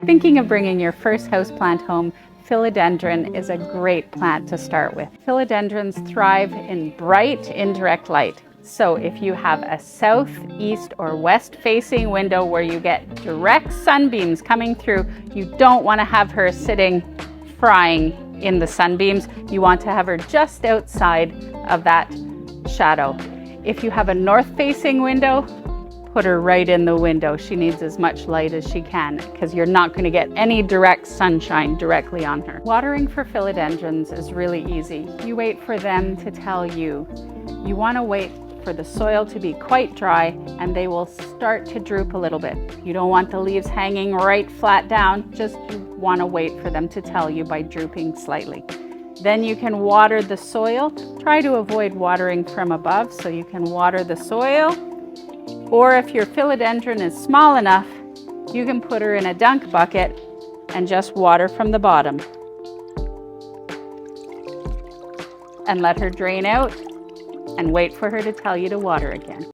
Thinking of bringing your first houseplant home, philodendron is a great plant to start with. Philodendrons thrive in bright, indirect light. So if you have a south, east, or west facing window where you get direct sunbeams coming through, you don't want to have her sitting frying in the sunbeams. You want to have her just outside of that shadow. If you have a north facing window, put her right in the window. She needs as much light as she can because you're not going to get any direct sunshine directly on her. Watering for philodendrons is really easy. You wait for them to tell you. You want to wait for the soil to be quite dry and they will start to droop a little bit. You don't want the leaves hanging right flat down, just want to wait for them to tell you by drooping slightly. Then you can water the soil. Try to avoid watering from above so you can water the soil. Or if your philodendron is small enough, you can put her in a dunk bucket and just water from the bottom. And let her drain out and wait for her to tell you to water again.